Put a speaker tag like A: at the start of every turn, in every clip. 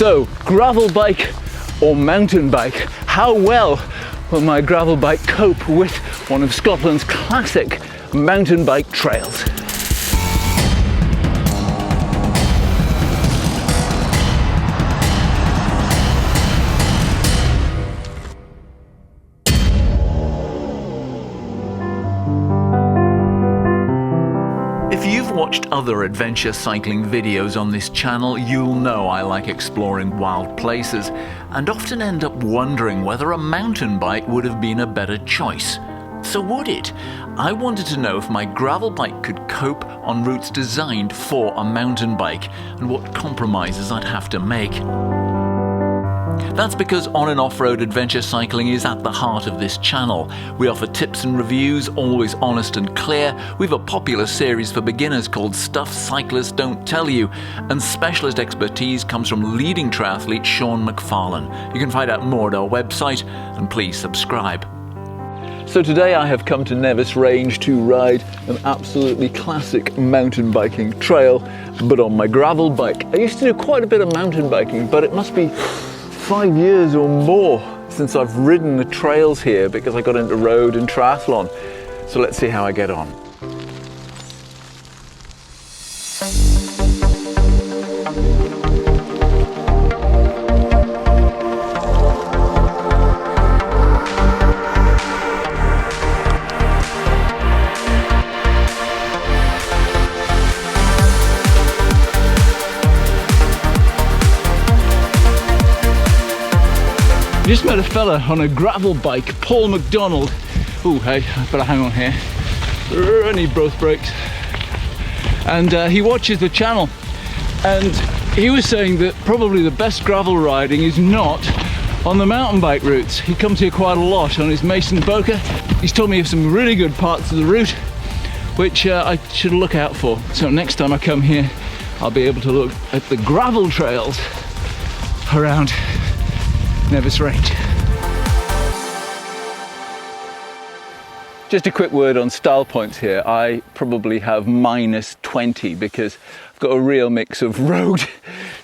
A: So, gravel bike or mountain bike? How well will my gravel bike cope with one of Scotland's classic mountain bike trails? If you've watched other adventure cycling videos on this channel, you'll know I like exploring wild places and often end up wondering whether a mountain bike would have been a better choice. So would it? I wanted to know if my gravel bike could cope on routes designed for a mountain bike and what compromises I'd have to make. That's because on and off-road adventure cycling is at the heart of this channel. We offer tips and reviews, always honest and clear. We've a popular series for beginners called Stuff Cyclists Don't Tell You, and specialist expertise comes from leading triathlete Sean McFarlane. You can find out more at our website, and please subscribe. So today I have come to Nevis Range to ride an absolutely classic mountain biking trail, but on my gravel bike. I used to do quite a bit of mountain biking, but it must be 5 years or more since I've ridden the trails here because I got into road and triathlon. So let's see how I get on. Just met a fella on a gravel bike, Paul McDonald. Oh, hey, I better hang on here. I need both brakes. And he watches the channel. And he was saying that probably the best gravel riding is not on the mountain bike routes. He comes here quite a lot on his Mason Boca. He's told me of some really good parts of the route, which I should look out for. So next time I come here, I'll be able to look at the gravel trails around Nevis Range. Just a quick word on style points here. I probably have -20 because I've got a real mix of road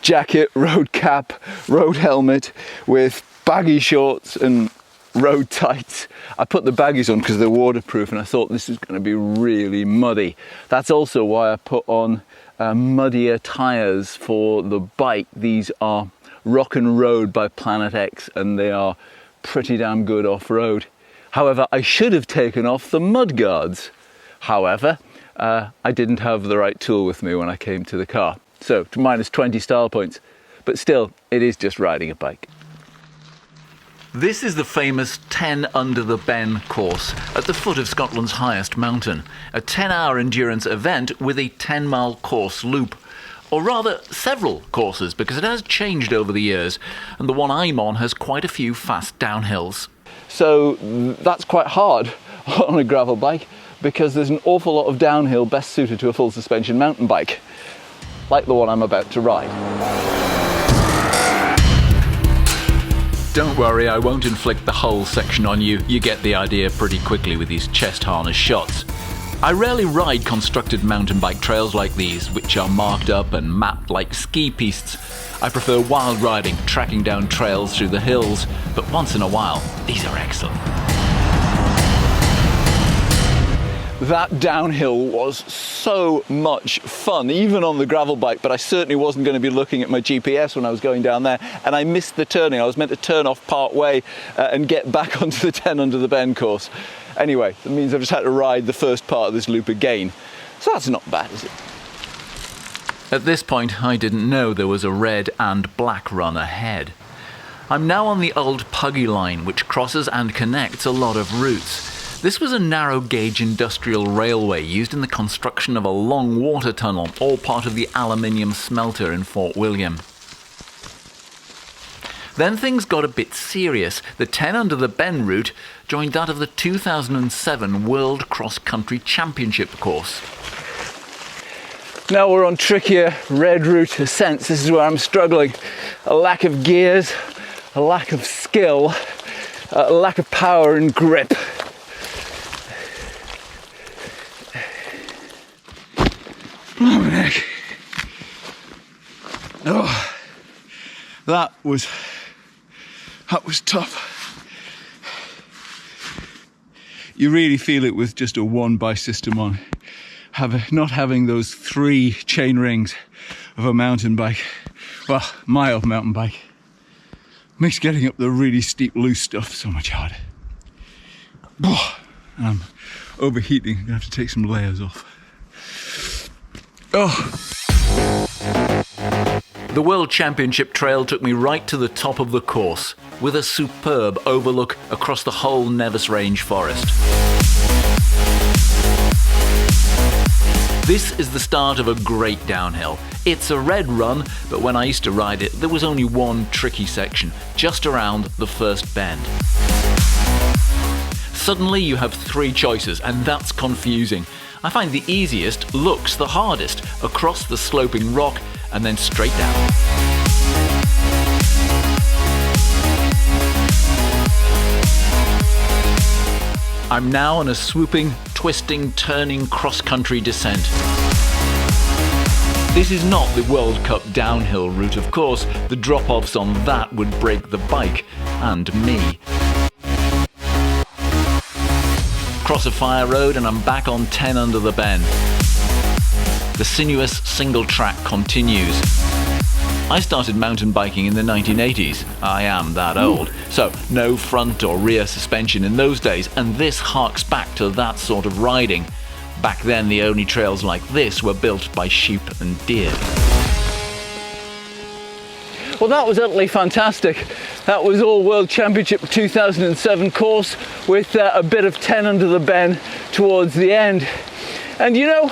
A: jacket, road cap, road helmet with baggy shorts and road tights. I put the baggies on because they're waterproof and I thought this is going to be really muddy. That's also why I put on muddier tyres for the bike. These are Rock and Road by Planet X and they are pretty damn good off-road. However, I should have taken off the mud guards. However, I didn't have the right tool with me when I came to the car. So to -20 style points, but still it is just riding a bike. This is the famous 10 Under the Ben course at the foot of Scotland's highest mountain, a 10-hour endurance event with a 10-mile course loop. Or rather, several courses, because it has changed over the years, and the one I'm on has quite a few fast downhills. So that's quite hard on a gravel bike, because there's an awful lot of downhill best suited to a full suspension mountain bike, like the one I'm about to ride. Don't worry, I won't inflict the whole section on you. You get the idea pretty quickly with these chest harness shots. I rarely ride constructed mountain bike trails like these, which are marked up and mapped like ski pistes. I prefer wild riding, tracking down trails through the hills, but once in a while, these are excellent. That downhill was so much fun, even on the gravel bike, but I certainly wasn't going to be looking at my GPS when I was going down there, and I missed the turning. I was meant to turn off part way and get back onto the 10 Under the Ben course. Anyway, that means I've just had to ride the first part of this loop again. So that's not bad, is it? At this point, I didn't know there was a red and black run ahead. I'm now on the old Puggy line, which crosses and connects a lot of routes. This was a narrow-gauge industrial railway used in the construction of a long water tunnel, all part of the aluminium smelter in Fort William. Then things got a bit serious. The 10 Under the Ben route joined that of the 2007 World Cross Country Championship course. Now we're on trickier red route ascents. This is where I'm struggling. A lack of gears, a lack of skill, a lack of power and grip. Oh, my neck. Oh. That was tough. You really feel it with just a one bike system on. Not having those 3 chain rings of a mountain bike, well, my old mountain bike, makes getting up the really steep loose stuff so much harder. And I'm overheating, I'm gonna have to take some layers off. Oh.
B: The World Championship trail took me right to the top of the course, with a superb overlook across the whole Nevis Range forest. This is the start of a great downhill. It's a red run, but when I used to ride it, there was only one tricky section, just around the first bend. Suddenly you have 3 choices, and that's confusing. I find the easiest looks the hardest, across the sloping rock and then straight down. I'm now on a swooping, twisting, turning cross-country descent. This is not the World Cup downhill route, of course. The drop-offs on that would break the bike and me. Cross a fire road and I'm back on 10 under the bend. The sinuous single track continues. I started mountain biking in the 1980s. I am that old. So no front or rear suspension in those days, and this harks back to that sort of riding. Back then the only trails like this were built by sheep and deer.
A: Well, that was utterly fantastic. That was all World Championship 2007 course with a bit of 10 under the bend towards the end. And you know,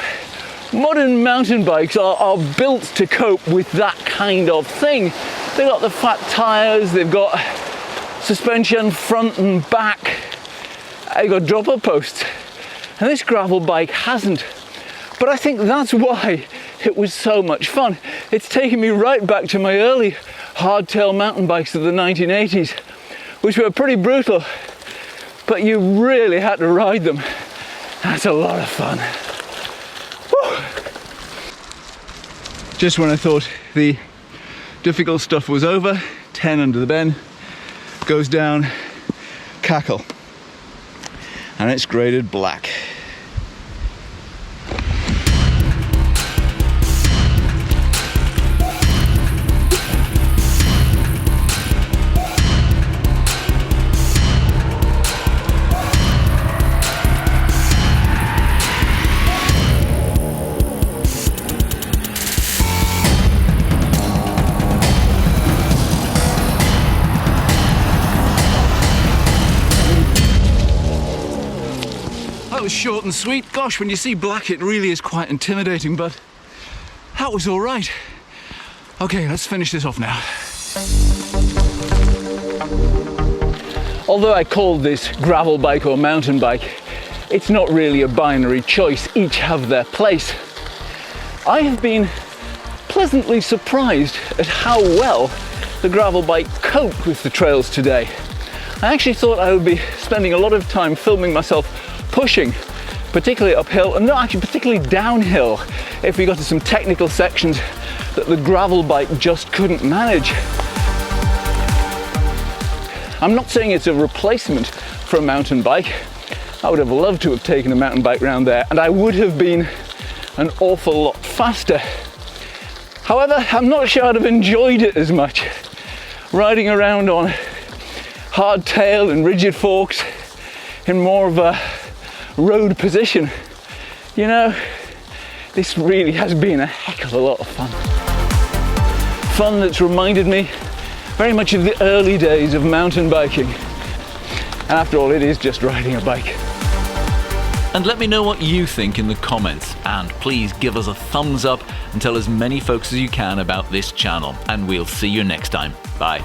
A: modern mountain bikes are built to cope with that kind of thing. They've got the fat tyres, they've got suspension front and back, they've got dropper posts. And this gravel bike hasn't. But I think that's why it was so much fun. It's taken me right back to my early hardtail mountain bikes of the 1980s, which were pretty brutal, but you really had to ride them. That's a lot of fun. Woo! Just when I thought the difficult stuff was over, 10 under the bend, goes down, cackle, and it's graded black. That was short and sweet. Gosh, when you see black, it really is quite intimidating, but that was all right. Okay, let's finish this off now. Although I call this gravel bike or mountain bike, it's not really a binary choice. Each have their place. I have been pleasantly surprised at how well the gravel bike coped with the trails today. I actually thought I would be spending a lot of time filming myself pushing, particularly uphill, and not actually particularly downhill, if we got to some technical sections that the gravel bike just couldn't manage. I'm not saying it's a replacement for a mountain bike. I would have loved to have taken a mountain bike round there, and I would have been an awful lot faster. However, I'm not sure I'd have enjoyed it as much. Riding around on hardtail and rigid forks in more of a road position, you know, this really has been a heck of a lot of fun. Fun that's reminded me very much of the early days of mountain biking. And after all, it is just riding a bike.
B: And let me know what you think in the comments, and please give us a thumbs up and tell as many folks as you can about this channel, and we'll see you next time. Bye.